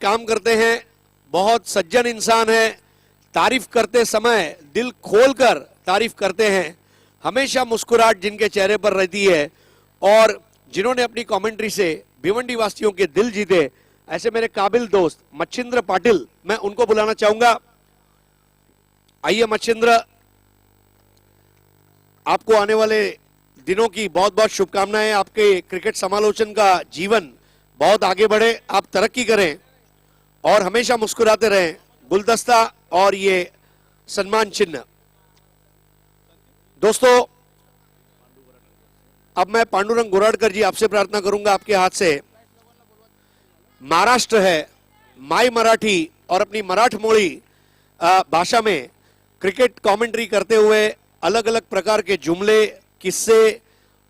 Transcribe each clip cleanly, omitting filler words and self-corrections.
काम करते हैं, बहुत सज्जन इंसान है, तारीफ करते समय दिल खोलकर तारीफ करते हैं, हमेशा मुस्कुराहट जिनके चेहरे पर रहती है और जिन्होंने अपनी कमेंट्री से भिवंडी वासियों के दिल जीते, ऐसे मेरे काबिल दोस्त मच्छिंद्र पाटिल, मैं उनको बुलाना चाहूंगा। आइए मच्छिंद्र, आपको आने वाले दिनों की बहुत बहुत शुभकामनाएं। आपके क्रिकेट समालोचन का जीवन बहुत आगे बढ़े, आप तरक्की करें और हमेशा मुस्कुराते रहें। गुलदस्ता और ये सम्मान चिन्ह। दोस्तों, अब मैं पांडुरंग गोराडकर जी आपसे प्रार्थना करूंगा आपके हाथ से। महाराष्ट्र है, माई मराठी और अपनी मराठमोळी भाषा में क्रिकेट कमेंट्री करते हुए अलग अलग प्रकार के जुमले, किस्से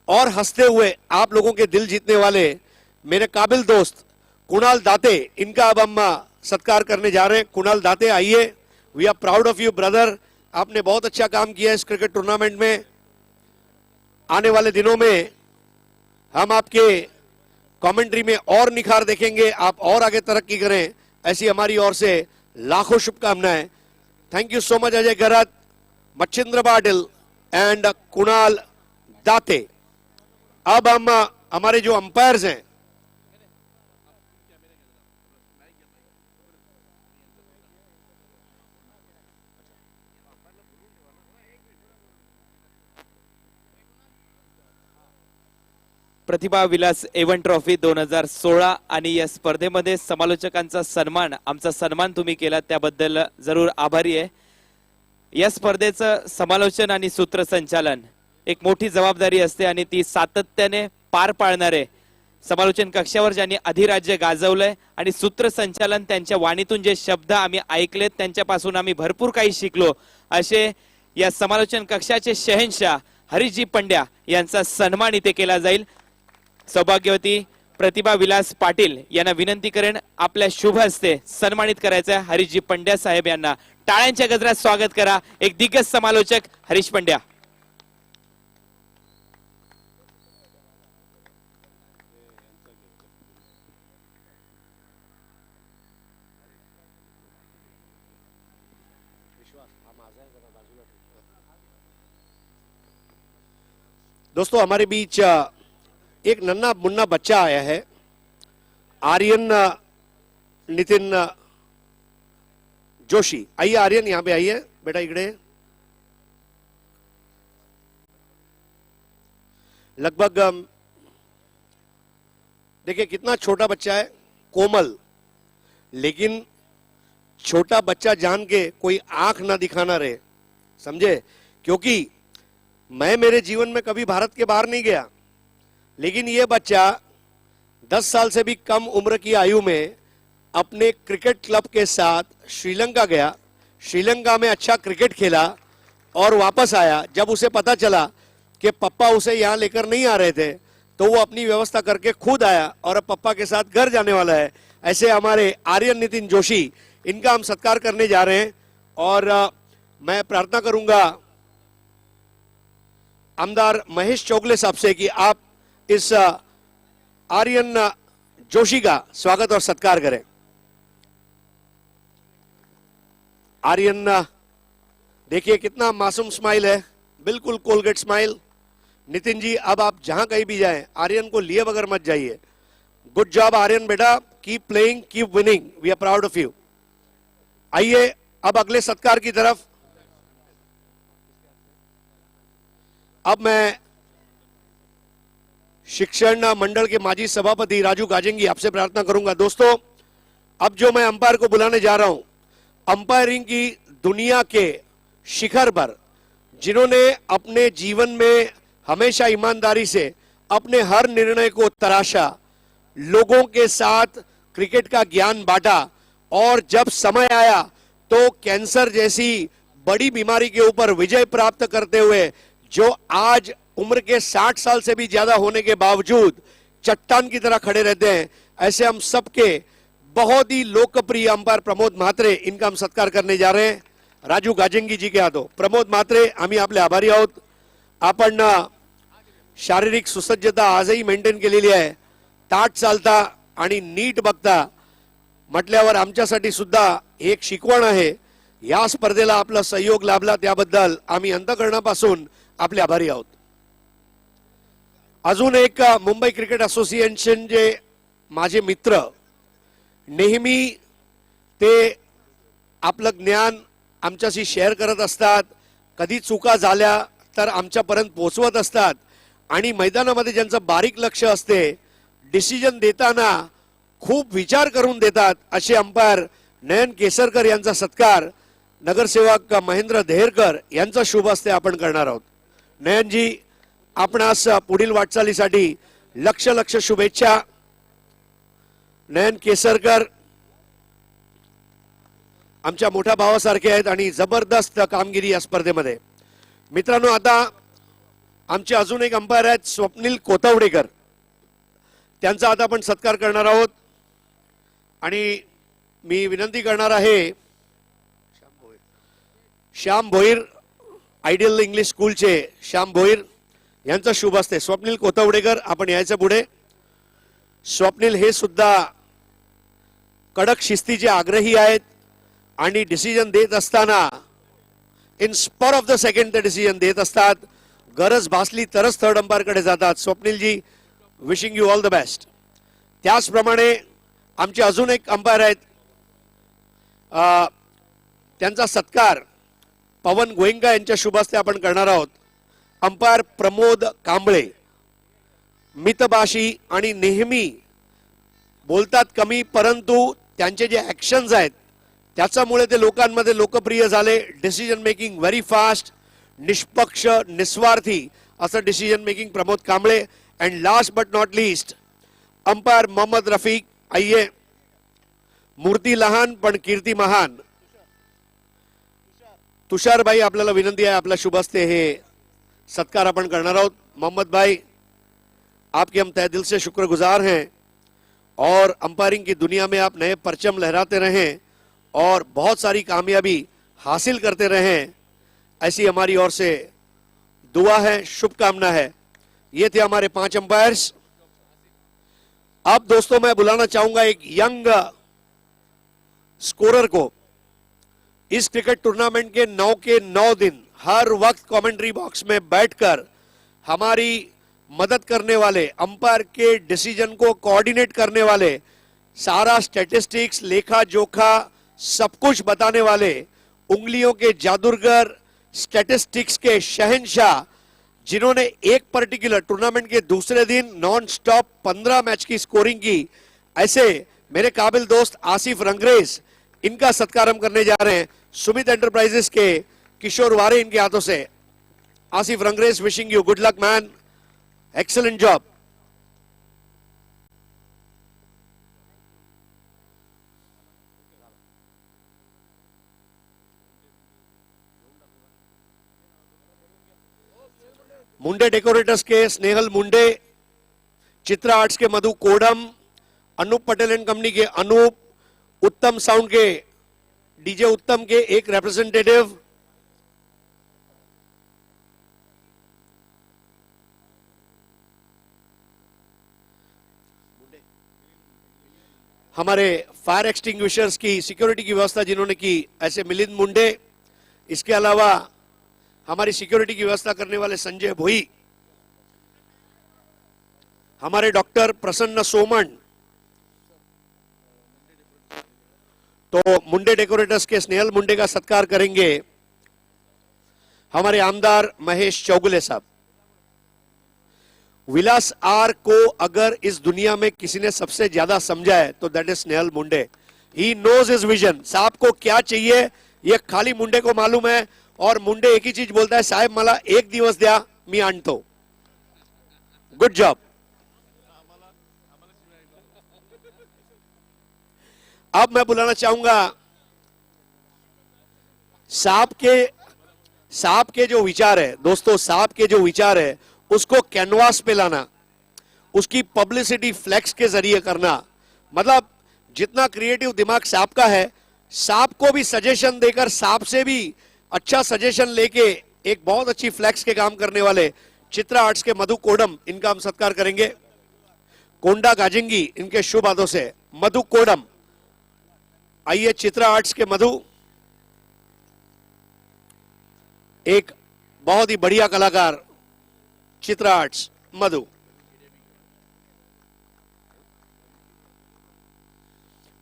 और हंसते हुए आप लोगों के दिल जीतने वाले मेरे काबिल दोस्त कुणाल दाते, इनका अब हम सत्कार करने जा रहे हैं। कुणाल दाते, आइए। We are proud of you brother, आपने बहुत अच्छा काम किया इस क्रिकेट टूर्नामेंट में। आने वाले दिनों में हम आपके कमेंट्री में और निखार देखेंगे, आप और आगे तरक्की करें, ऐसी हमारी ओर से लाखों शुभकामनाएं। Thank you so much Ajay Garat, Machhindra Patil and Kunal Date. अब हम हमारे जो अंपायर्स हैं, प्रतिभा विलास एवन ट्रॉफी 2016 आणि या स्पर्धेमध्ये समालोचकांचा सन्मान, आमचा सन्मान तुम्ही केला त्याबद्दल जरूर आभारी आहे। या स्पर्धेचं समालोचन आणि सूत्रसंचालन एक मोठी जबाबदारी असते आणि ती सातत्याने पार पाडणारे समालोचन कक्षावर ज्यांनी अधिराज्य गाजवलंय आणि सूत्रसंचालन त्यांच्या वाणीतून जे शब्द आम्ही ऐकलेत त्यांच्यापासून आम्ही भरपूर काही शिकलो, असे या समालोचन कक्षाचे शहंशाह हरीशजी पंड्या यांचा सन्मान इथे केला जाईल। सौभाग्यवती प्रतिभा विलास पाटील यांना विनंती करेन आपल्या शुभ हस्ते सन्मानित करायचं आहे हरीशजी पंड्या साहेब यांना। टाळ्यांच्या गजरात स्वागत करा एक दिग्गज समालोचक हरीश पंड्या। दोस्तों, हमारे बीच एक नन्हा मुन्ना बच्चा आया है, आर्यन नितिन जोशी। आइए आर्यन, यहां पे आइए बेटा, इकड़े। लगभग देखिए कितना छोटा बच्चा है, कोमल, लेकिन छोटा बच्चा जान के कोई आंख ना दिखाना रहे, समझे? क्योंकि मैं मेरे जीवन में कभी भारत के बाहर नहीं गया, लेकिन ये बच्चा 10 साल से भी कम उम्र की आयु में अपने क्रिकेट क्लब के साथ श्रीलंका गया, श्रीलंका में अच्छा क्रिकेट खेला और वापस आया। जब उसे पता चला कि पप्पा उसे यहाँ लेकर नहीं आ रहे थे, तो वो अपनी व्यवस्था करके खुद आया और अब पप्पा के साथ घर जाने वाला है। ऐसे हमारे आर्यन नितिन जोशी, इनका हम सत्कार करने जा रहे हैं और मैं प्रार्थना करूंगा आमदार महेश चौगले साहब से कि आप इस आर्यन जोशी का स्वागत और सत्कार करें। आर्यन, देखिए कितना मासूम स्माइल है, बिल्कुल कोलगेट स्माइल। नितिन जी, अब आप जहां कहीं भी जाएं, आर्यन को लिए बगैर मत जाइए। गुड जॉब आर्यन बेटा, keep playing, keep winning, we are proud of you. आइए अब अगले सत्कार की तरफ। अब मैं शिक्षण मंडल के माजी सभापति राजू गाजेंगी आपसे प्रार्थना करूंगा। दोस्तों, अब जो मैं अंपायर को बुलाने जा रहा हूं, अंपायरिंग की दुनिया के शिखर पर जिन्होंने अपने जीवन में हमेशा ईमानदारी से अपने हर निर्णय को तराशा, लोगों के साथ क्रिकेट का ज्ञान बांटा और जब समय आया तो कैंसर जैसी बड़ी बीमारी के ऊपर विजय प्राप्त करते हुए जो आज उम्र के 60 साल से भी ज्यादा होने के बावजूद चट्टान की तरह खड़े रहते हैं, ऐसे हम सबके बहुत ही लोकप्रिय अंपायर प्रमोद म्हात्रे, इनका हम सत्कार करने जा रहे हैं राजू गाजेंगी जी के हाथों। प्रमोद म्हात्रे, आम्ही आपले आभारी आहोत। आपण शारीरिक सुसज्जता आजही मेंटेन केलेली आहे, ताठ चालता आणि नीट बघता म्हटल्यावर आमच्यासाठी सुद्धा एक शिकवण आहे. या स्पर्धेला आपला सहयोग लाभला त्याबद्दल आम्ही अंतःकरणापासून आपले आभारी आहोत. अजून एक मुंबई क्रिकेट असोसिएशनचे माझे मित्र नेहमी ते आपलं ज्ञान आमच्याशी शेअर करत असतात. कधी चुका झाल्या तर आमच्यापर्यंत पोहोचवत असतात आणि मैदानामध्ये ज्यांचं बारीक लक्ष असते डिसिजन देताना खूप विचार करून देतात असे अंपायर नयन केसरकर यांचा सत्कार नगरसेवक महेंद्र देहरकर यांचा शुभ हस्ते आपण करणार आहोत. नयनजी आपणास पुढील वाटचालीसाठी लक्ष लक्ष शुभेच्छा. नयन केसरकर आमच्या मोठ्या भावासारखे आहेत आणि जबरदस्त कामगिरी या स्पर्धेमध्ये. मित्रांनो आता आमचे अजून एक अंपायर आहेत स्वप्नील कोथवडेकर. त्यांचा आता आपण सत्कार करणार आहोत आणि मी विनंती करणार आहे श्याम भोईर आयडियल इंग्लिश स्कूलचे श्याम भोईर यांचा शुभ असते. स्वप्नील कोथवडेकर आपण यायचं पुढे. स्वप्नील हे सुद्धा कडक शिस्तीचे आग्रही आहेत आणि डिसिजन देत असताना in spur of the second ते डिसिजन देत असतात. गरज भासली तरच थर्ड अंपायर कडे जातात. Swapnilji wishing you all the best. त्याचप्रमाणे आमचे अजून एक अंपायर आहेत त्यांचा सत्कार पवन गोयंका यांच्या शुभ हस्ते आपण करणार आहोत. अंपायर प्रमोद कांबळे मितभाषी आणि नेहमी बोलतात कमी परंतु त्यांचे जे ऍक्शन्स आहेत त्याच्यामुळे ते लोकांमध्ये लोकप्रिय झाले. डिसिजन मेकिंग व्हेरी फास्ट, निष्पक्ष निस्वार्थी असं decision making Pramod Kamble. And last but not least umpire Mohammad Rafiq. आइये मूर्ती लहान पण कीर्ती महान. तुषार भाई आपल्याला विनंती आहे आपला शुभ हस्ते हे सत्कार अपन करना आहोत. मोहम्मद भाई आपके हम तहे दिल से शुक्रगुजार हैं और अंपायरिंग की दुनिया में आप नए परचम लहराते रहें और बहुत सारी कामयाबी हासिल करते रहें ऐसी हमारी ओर से दुआ है, शुभकामना है. ये थे हमारे 5 अंपायर्स. अब दोस्तों मैं बुलाना चाहूंगा एक यंग स्कोरर को. इस क्रिकेट टूर्नामेंट के 9 दिन हर वक्त कमेंट्री बॉक्स में बैठकर हमारी मदद करने वाले, अंपायर के डिसीजन को कोऑर्डिनेट करने वाले, सारा स्टैटिस्टिक्स लेखा जोखा सब कुछ बताने वाले, उंगलियों के जादूगर, स्टैटिस्टिक्स के शहंशाह, जिन्होंने एक पर्टिकुलर टूर्नामेंट के दूसरे दिन नॉन स्टॉप 15 मैच की स्कोरिंग की, ऐसे मेरे काबिल दोस्त आसिफ रंगरेज, इनका सत्कार हम करने जा रहे हैं. सुमित एंटरप्राइजेस के किशोर वारे इनके हाथों से. Asif Rangrez wishing you good luck man, excellent job. Munde decorators के स्नेहल मुंडे, चित्रा आर्ट्स के मधु कोडम, अनूप पटेल एंड कंपनी के अनूप, उत्तम साउंड के डीजे उत्तम के एक रिप्रेजेंटेटिव, हमारे फायर एक्सटिंग्विशर्स की सिक्योरिटी की व्यवस्था जिन्होंने की ऐसे मिलिंद मुंडे. इसके अलावा हमारी सिक्योरिटी की व्यवस्था करने वाले संजय भोई, हमारे डॉक्टर प्रसन्न सोमन. तो मुंडे डेकोरेटर्स के स्नेहल मुंडे का सत्कार करेंगे हमारे आमदार महेश चौगुले साहब. विलास आर को अगर इस दुनिया में किसी ने सबसे ज्यादा समझा है तो that is Snehal Munde. He knows his vision. साहब को क्या चाहिए ये खाली मुंडे को मालूम है और मुंडे एक ही चीज बोलता है, साहेब मला एक दिवस द्या मी आणतो. Good job. अब मैं बुलाना चाहूंगा साहब के जो विचार है दोस्तों, साहब के जो विचार है उसको कैनवास पे लाना, उसकी पब्लिसिटी फ्लैक्स के जरिए करना. मतलब जितना क्रिएटिव दिमाग साहब का है, साहब को भी सजेशन देकर साहब से भी अच्छा सजेशन लेके एक बहुत अच्छी फ्लैक्स के काम करने वाले चित्रा आर्ट्स के मधु कोडम, इनका हम सत्कार करेंगे. कोंडा गाजेंगी इनके शुभ हाथों से. मधु कोडम आइए चित्रा आर्ट्स के मधु, एक बहुत ही बढ़िया कलाकार, चित्रा आर्ट्स मधु।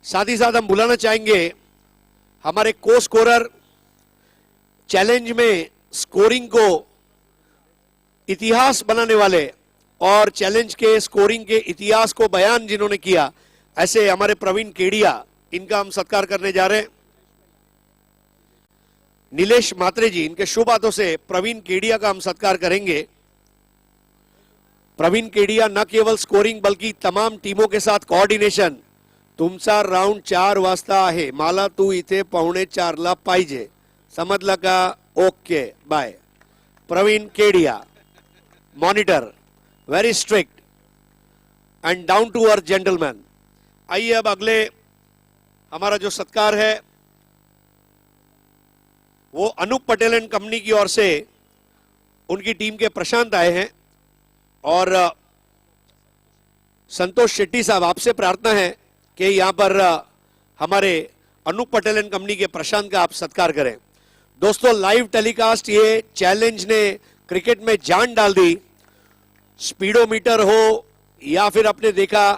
साथ ही साथ हम बुलाना चाहेंगे हमारे को स्कोरर, चैलेंज में स्कोरिंग को इतिहास बनाने वाले और चैलेंज के स्कोरिंग के इतिहास को बयान जिन्होंने किया, ऐसे हमारे प्रवीण केडिया, इनका हम सत्कार करने जा रहे हैं। नीलेश मात्रे जी, इनके शुभ हाथों से प्रवीण केडिया का हम सत्कार करेंगे। प्रवीण केडिया न केवल स्कोरिंग बल्कि तमाम टीमों के साथ कोऑर्डिनेशन। तुमचा राउंड 4 वाजता आहे, मला तू इथे 3:45ला पाहिजे, समजलं का? Okay bye. Praveen Kedia, monitor, very strict and down to earth gentleman. आइए अब अगले हमारा जो सत्कार है वो अनूप पटेल एंड कंपनी की ओर से उनकी टीम के प्रशांत आए हैं। और संतोष शेट्टी साहब, आपसे प्रार्थना है कि यहां पर हमारे अनूप पटेल एंड कंपनी के प्रशांत का आप सत्कार करें। दोस्तों, लाइव टेलीकास्ट, ये चैलेंज ने क्रिकेट में जान डाल दी। स्पीडोमीटर हो या फिर आपने देखा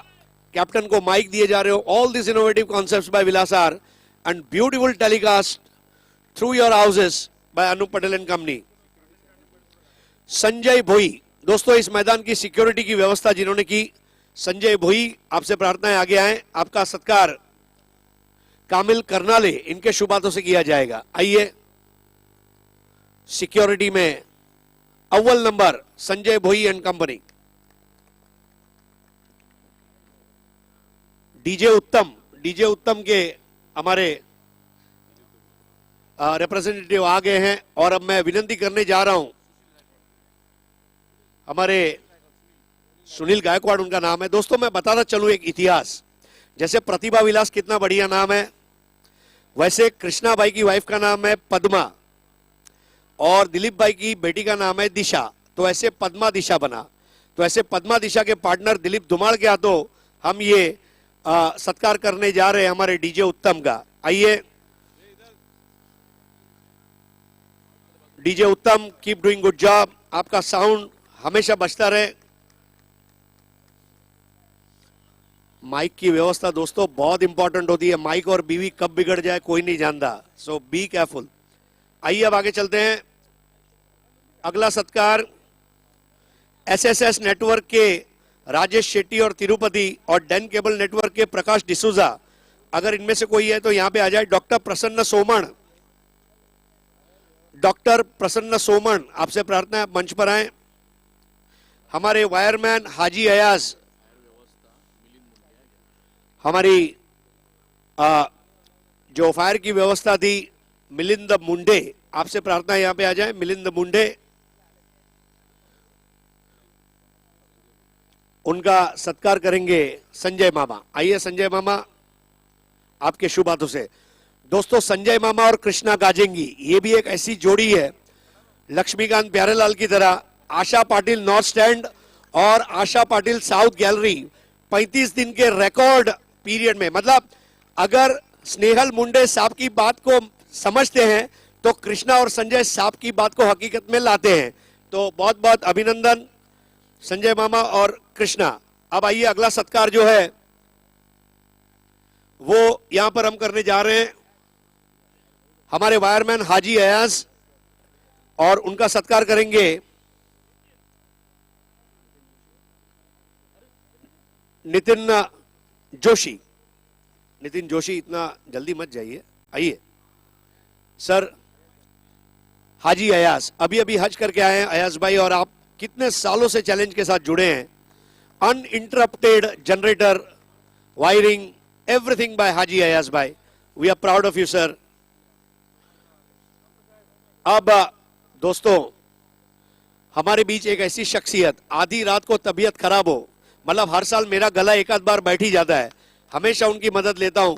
कैप्टन को माइक दिए जा रहे हो, all this innovative concepts by Vilas R and beautiful telecast through your houses by Anup Patel and company. Sanjay Bhoi, दोस्तों इस मैदान की सिक्योरिटी की व्यवस्था जिन्होंने की, संजय भोई, आपसे प्रार्थना है आगे आए, आपका सत्कार कामिल करनाले, इनके शुभ हाथों से किया जाएगा। आइए, सिक्योरिटी में अव्वल number Sanjay Bhoi and company. DJ उत्तम के हमारे रिप्रेजेंटेटिव आ गए हैं। और अब मैं विनती करने जा रहा हूं, हमारे सुनील गायकवाड़ उनका नाम है। दोस्तों, मैं बताना चलूं एक इतिहास, जैसे प्रतिभा विलास कितना बढ़िया नाम है, वैसे कृष्णा भाई की वाइफ का नाम है पद्मा और दिलीप भाई की बेटी का नाम है दिशा, तो ऐसे पद्मा दिशा बना। तो ऐसे पद्मा दिशा के पार्टनर दिलीप धुमाड़ के हाथों हम ये सत्कार करने जा रहे हैं हमारे डीजे उत्तम का। आइए डीजे उत्तम, कीप डूइंग गुड जॉब, आपका साउंड हमेशा बजता रहे। माइक की व्यवस्था दोस्तों बहुत इंपॉर्टेंट होती है, माइक और बीवी कब बिगड़ जाए कोई नहीं जानता, सो बी केयरफुल। आइए अब आगे चलते हैं। अगला सत्कार एसएसएस नेटवर्क के राजेश शेट्टी और तिरुपति और डेन केबल नेटवर्क के प्रकाश डिसूजा, अगर इनमें से कोई है तो यहां पे आ जाए। डॉक्टर प्रसन्न सोमन, डॉक्टर प्रसन्न सोमन, आपसे प्रार्थना है मंच पर आए। हमारे वायरमैन हाजी अयाज, हमारी जो फायर की व्यवस्था थी मिलिंद मुंडे, आपसे प्रार्थना है यहां पे आ जाए। मिलिंद मुंडे, उनका सत्कार करेंगे संजय मामा। आइए संजय मामा, आपके शुभ हाथों से। दोस्तों, संजय मामा और कृष्णा गाजेंगी, ये भी एक ऐसी जोड़ी है लक्ष्मीकांत प्यारेलाल की तरह। आशा पाटिल नॉर्थ स्टैंड और आशा पाटिल साउथ गैलरी 35 दिन के रिकॉर्ड पीरियड में, मतलब अगर स्नेहल मुंडे साहब की बात को समझते हैं तो कृष्णा और संजय साहब की बात को हकीकत में लाते हैं। तो बहुत बहुत अभिनंदन संजय मामा और कृष्णा। अब आइए अगला सत्कार जो है वो यहां पर हम करने जा रहे हैं हमारे वायरमैन हाजी अयाज, और उनका सत्कार करेंगे नितिन जोशी। नितिन जोशी, इतना जल्दी मत जाइए, आइए सर। हाजी अयाज अभी अभी हज करके आए हैं अयाज भाई, और आप कितने सालों से चैलेंज के साथ जुड़े हैं। Uninterrupted generator, wiring, everything by Haji Ayaz bhai, we are proud of you sir. अब दोस्तों, हमारे बीच एक ऐसी शख्सियत, आधी रात को तबीयत खराब हो, मतलब हर साल मेरा गला एक आध बार बैठ ही जाता है, हमेशा उनकी मदद लेता हूं,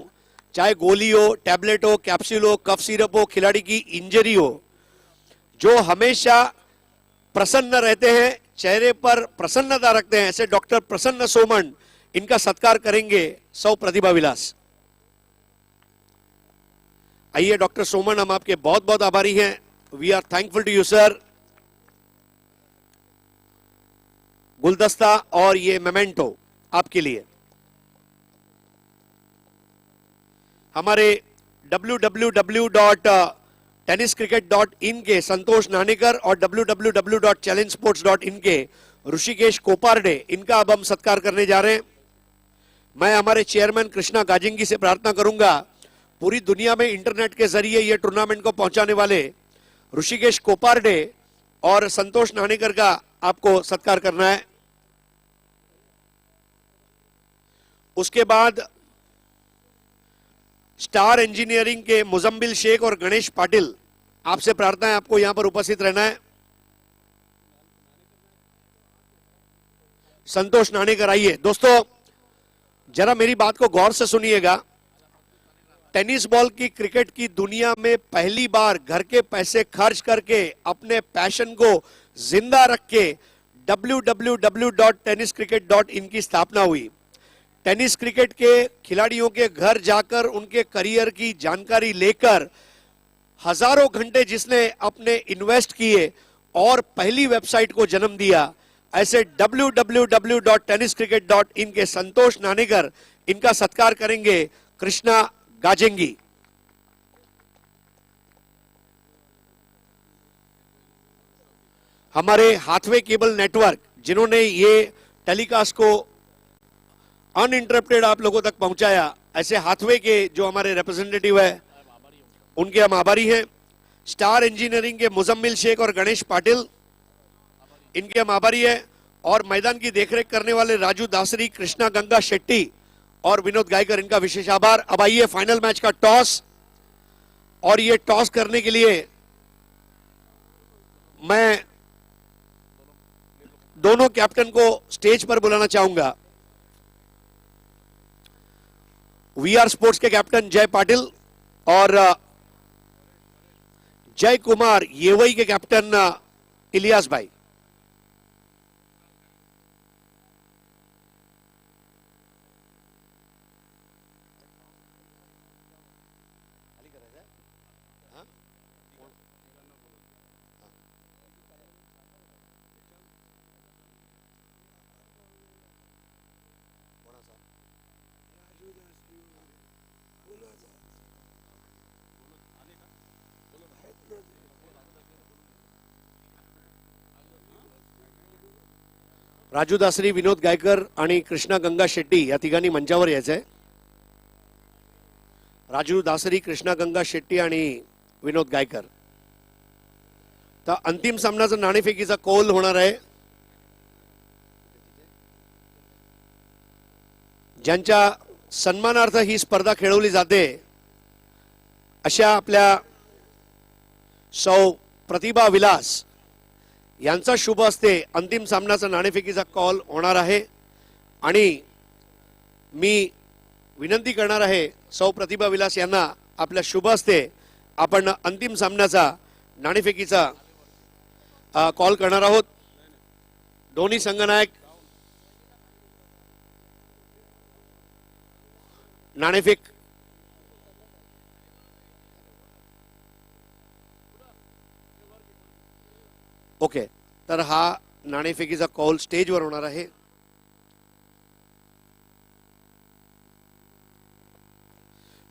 चाहे गोली हो, टैबलेट हो, कैप्सूल हो, कफ सिरप हो, खिलाड़ी की इंजरी हो, जो हमेशा प्रसन्न रहते हैं, चेहरे पर प्रसन्नता रखते हैं, ऐसे डॉक्टर प्रसन्न सोमन, इनका सत्कार करेंगे सौ प्रतिभा विलास। आइए डॉक्टर सोमन, हम आपके बहुत बहुत आभारी हैं। We are thankful to you sir. गुलदस्ता और ये मेमेंटो आपके लिए। हमारे www.tenniscricket.in के संतोष नानेकर और www.challengesports.in के ऋषिकेश कोपारडे, इनका अब हम सत्कार करने जा रहे हैं। मैं हमारे चेयरमैन कृष्णा गाजिंगी से प्रार्थना करूंगा, पूरी दुनिया में इंटरनेट के जरिए ये टूर्नामेंट को पहुंचाने वाले ऋषिकेश कोपारडे और संतोष नानेकर का आपको सत्कार करना है। उसके बाद स्टार इंजीनियरिंग के मुजम्मिल शेख और गणेश पाटिल, आपसे प्रार्थना है आपको यहां पर उपस्थित रहना है। संतोष नानेकर आइए। दोस्तों जरा मेरी बात को गौर से सुनिएगा। टेनिस बॉल की क्रिकेट की दुनिया में पहली बार घर के पैसे खर्च करके अपने पैशन को जिंदा रख के www.tenniscricket.in की स्थापना हुई। टेनिस क्रिकेट के खिलाड़ियों के घर जाकर उनके करियर की जानकारी लेकर हजारों घंटे जिसने अपने इन्वेस्ट किए और पहली वेबसाइट को जन्म दिया, ऐसे www.tenniscricket.in के संतोष नानेकर, इनका सत्कार करेंगे कृष्णा गाजेंगी। हमारे हाथवे केबल नेटवर्क, जिन्होंने ये टेलीकास्ट को अनइंटरप्टेड आप लोगों तक पहुंचाया, ऐसे हाथवे के जो हमारे रिप्रेजेंटेटिव है उनके हम आभारी हैं। स्टार इंजीनियरिंग के मुजम्मिल शेख और गणेश पाटिल, इनके हम आभारी हैं। और मैदान की देखरेख करने वाले राजू दासरी, कृष्णा गंगा शेट्टी और विनोद गायकर, इनका विशेष आभार। अब आइए फाइनल मैच का टॉस, और ये टॉस करने के लिए मैं दोनों कैप्टन को स्टेज पर बुलाना चाहूंगा। वीआर स्पोर्ट्स के कैप्टन जय पाटिल और जय कुमार येवई के कैप्टन इलियास भाई। राजू दासरी, विनोद गायकर आणि कृष्णा गंगा शेट्टी या तिघांनी मंचावर यायचंय। राजू दासरी, कृष्णा गंगा शेट्टी आणि विनोद गायकर। तर अंतिम सामन्याचा नाणेफेकीचा कौल होणार आहे। ज्यांच्या सन्मानार्थ ही स्पर्धा खेळवली जाते अशा आपल्या सौ प्रतिभा विलास यांचा शुभ हस्ते अंतिम सामन्याचा नाणेफेकीचा कॉल होणार आहे। आणि मी विनंती करणार आहे सौ प्रतिभा विलास यांना, आपल्या शुभ हस्ते आपण अंतिम सामन्याचा नाणेफेकीचा कॉल करणार आहोत। दोन्ही संघनायक नाणेफेक ओके, तर हा नाणेफेकीचा कॉल स्टेजवर होणार आहे।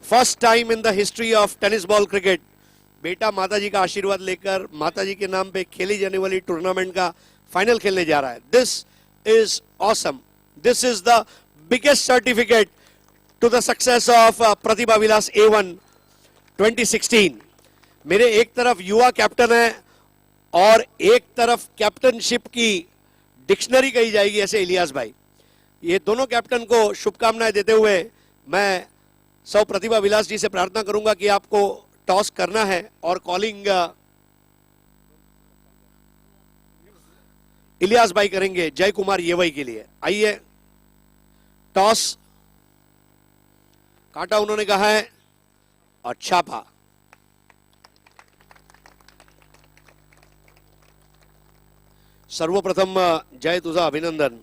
First time in the history of tennis ball cricket, बेटा माताजी का आशीर्वाद लेकर माताजी के नाम पे खेली जाने वाली टूर्नामेंट का फाइनल खेलने जा रहा है। This is awesome. This is the biggest certificate to the success of Pratibha Vilas A1 2016। मेरे एक तरफ युवा कैप्टन है और एक तरफ कैप्टनशिप की डिक्शनरी कही जाएगी ऐसे इलियास भाई। ये दोनों कैप्टन को शुभकामनाएं देते हुए मैं सौ प्रतिभा विलास जी से प्रार्थना करूंगा कि आपको टॉस करना है और कॉलिंग इलियास भाई करेंगे जय कुमार येवई के लिए। आइए, टॉस काटा उन्होंने कहा है और छापा। सर्वप्रथम जय, तुझा अभिनंदन।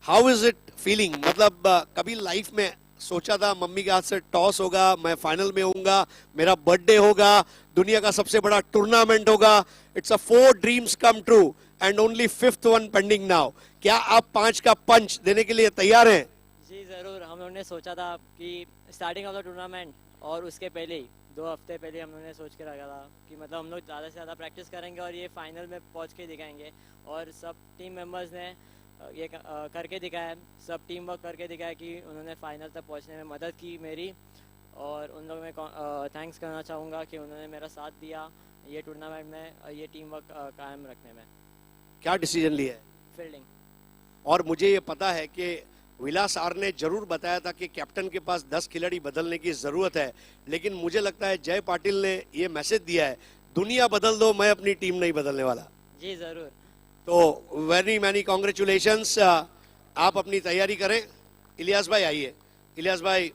How is it feeling? मतलब कभी लाइफ में सोचा था मम्मी के हाथ से टॉस होगा, मैं फाइनल में होऊंगा, मेरा बर्थडे होगा, दुनिया का सबसे बड़ा टूर्नामेंट होगा। It's a 4 dreams come true and only 5th one pending now. क्या आप 5 का पंच देने के लिए तैयार हैं? जी ज़रूर। हम लोगों ने सोचा था कि स्टार्टिंग ऑफ द टूर्नामेंट और उसके पहले ही 2 हफ्ते पहले हम लोगों ने सोच के रखा था कि मतलब हम लोग ज़्यादा से ज़्यादा प्रैक्टिस करेंगे और ये फाइनल में पहुंच के दिखाएंगे। और सब टीम मेंबर्स ने ये करके दिखाया, सब टीम वर्क करके दिखाया कि उन्होंने फाइनल तक पहुंचने में मदद की मेरी। और उन लोगों में थैंक्स करना चाहूँगा कि उन्होंने मेरा साथ दिया ये टूर्नामेंट में और ये टीम वर्क कायम रखने में। क्या डिसीजन लिया है? फील्डिंग। और मुझे ये पता है कि विलास आर ने जरूर बताया था कि कैप्टन के पास 10 खिलाड़ी बदलने की जरूरत है, लेकिन मुझे लगता है जय पाटिल ने ये मैसेज दिया है, दुनिया बदल दो, मैं अपनी टीम नहीं बदलने वाला। जी ज़रूर। तो वेरी मैनी कॉन्ग्रेचुलेशंस। आप अपनी तैयारी करें। इलियास भाई आइए। इलियास भाई,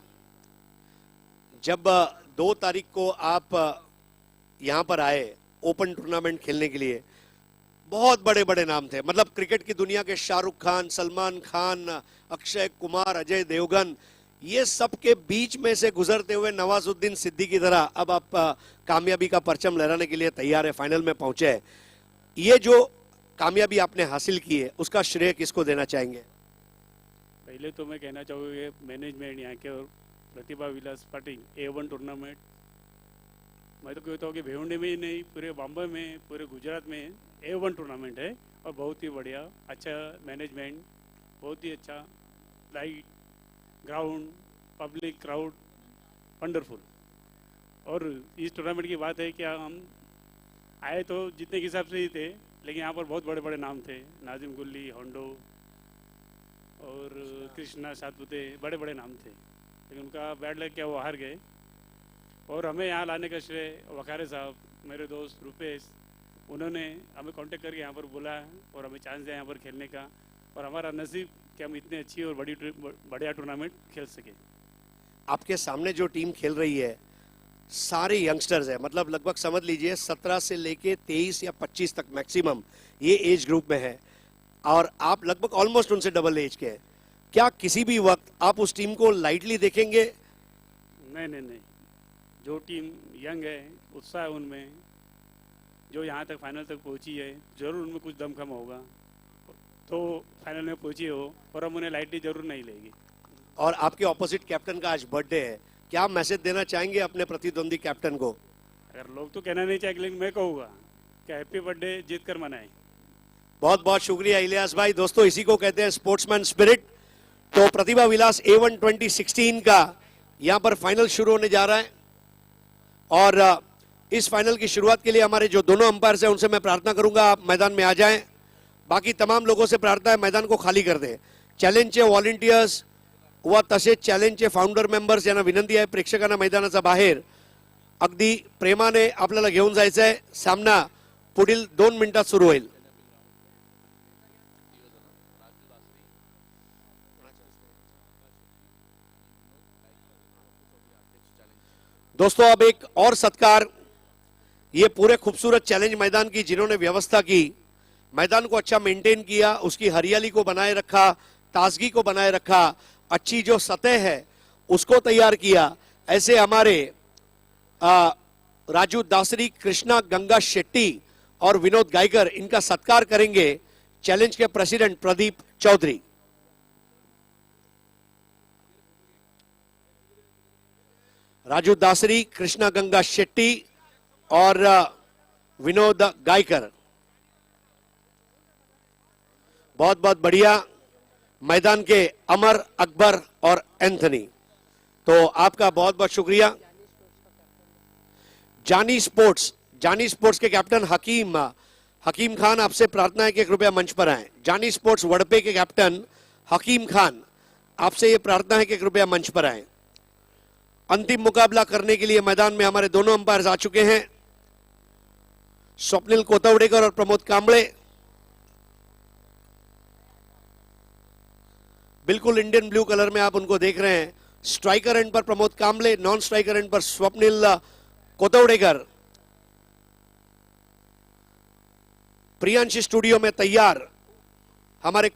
जब 2 तारीख को आप यहाँ पर आए ओपन टूर्नामेंट खेलने के लिए, बहुत बड़े बड़े नाम थे, मतलब क्रिकेट की दुनिया के शाहरुख खान, सलमान खान, अक्षय कुमार, अजय देवगन, ये सब के बीच में से गुजरते हुए नवाजुद्दीन सिद्दीकी की तरह अब आप कामयाबी का परचम लहराने के लिए तैयार है, फाइनल में पहुंचे हैं। ये जो कामयाबी आपने हासिल की है उसका श्रेय किसको देना चाहेंगे? पहले तो मैं कहना चाहूँगा मैनेजमेंट यहाँ के और प्रतिभा विलास पाटिल A1 टूर्नामेंट, मैं तो कहता हूँ कि भिवंडी में ही नहीं पूरे बॉम्बे में, पूरे गुजरात में A1 टूर्नामेंट है और बहुत ही बढ़िया, अच्छा मैनेजमेंट, बहुत ही अच्छा light ground, public crowd, wonderful. और इस टूर्नामेंट की बात है कि हम आए तो जितने के हिसाब से ही थे, लेकिन यहाँ पर बहुत बड़े बड़े नाम थे, नाजिम गुल्ली, होंडो और कृष्णा सातपुते, बड़े बड़े नाम थे, लेकिन उनका बैड लक क्या वो हार गए। और हमें यहाँ लाने का श्रेय वकारे साहब, मेरे दोस्त रुपेश, उन्होंने हमें कांटेक्ट करके यहाँ पर बुलाया और हमें चांस दिया यहाँ पर खेलने का, और हमारा नसीब कि हम इतनी अच्छी और बढ़िया टूर्नामेंट खेल सके। आपके सामने जो टीम खेल रही है सारे यंगस्टर्स है, मतलब लगभग समझ लीजिए 17 से लेके 23 या 25 तक मैक्सिमम ये एज ग्रुप में है, और आप लगभग ऑलमोस्ट उनसे डबल एज के हैं। क्या किसी भी वक्त आप उस टीम को लाइटली देखेंगे? नहीं नहीं नहीं, जो टीम यंग है, उत्साह है उनमें, जो यहाँ तक फाइनल तक पहुँची है, ज़रूर उनमें कुछ दम कम होगा तो फाइनल में पहुँची हो, और हम उन्हें लाइटली जरूर नहीं लेगी। और आपके ऑपोजिट कैप्टन का आज बर्थडे है, क्या मैसेज देना चाहेंगे अपने प्रतिद्वंदी कैप्टन को? अगर लोग तो कहना नहीं चाहेंगे, लेकिन मैं कहूँगा कि हैप्पी बर्थडे जीत कर मनाएं। बहुत बहुत शुक्रिया इलियास भाई। दोस्तों, इसी को कहते हैं स्पोर्ट्समैन स्पिरिट। तो प्रतिभा विलास A1 2016 का यहाँ पर फाइनल शुरू होने जा रहा है, और इस फाइनल की शुरुआत के लिए हमारे जो दोनों अंपायर्स हैं उनसे मैं प्रार्थना करूंगा आप मैदान में आ जाएं। बाकी तमाम लोगों से प्रार्थना है मैदान को खाली कर दें। चॅलेंजचे व्हॉलंटियर्स व तसेच चॅलेंजचे फाउंडर मेंबर्स यांना विनंती आहे, प्रेक्षकांना मैदानाच्या बाहेर अगदी प्रेमाने आपल्याला घेऊन जायचं आहे। सामना पुढील 2 मिनिटात सुरू होईल। दोस्तों, अब एक और सत्कार, ये पूरे खूबसूरत चैलेंज मैदान की जिन्होंने व्यवस्था की, मैदान को अच्छा मेंटेन किया, उसकी हरियाली को बनाए रखा, ताजगी को बनाए रखा, अच्छी जो सतह है उसको तैयार किया, ऐसे हमारे राजू दासरी, कृष्णा गंगा शेट्टी और विनोद गायकर, इनका सत्कार करेंगे चैलेंज के प्रेसिडेंट प्रदीप चौधरी। राजू दासरी, कृष्णा गंगा शेट्टी और विनोद गायकर, बहुत बहुत बढ़िया। मैदान के अमर, अकबर और एंथनी, तो आपका बहुत बहुत शुक्रिया। जानी स्पोर्ट्स के कैप्टन हकीम खान, आपसे प्रार्थना है कि कृपया मंच पर आएं। जानी स्पोर्ट्स वड़पे के कैप्टन हकीम खान, आपसे ये प्रार्थना है कि कृपया मंच पर आएं। अंतिम मुकाबला करने के लिए मैदान में हमारे दोनों अंपायर्स आ चुके हैं, स्वप्निल कोतवडेकर और प्रमोद कांबळे। बिल्कुल इंडियन ब्लू कलर में आप उनको देख रहे हैं। स्ट्राइकर एंड पर Pramod Kamble, non striker end पर स्वप्निल कोतवडेकर। प्रियांशी स्टूडियो में तैयार हमारे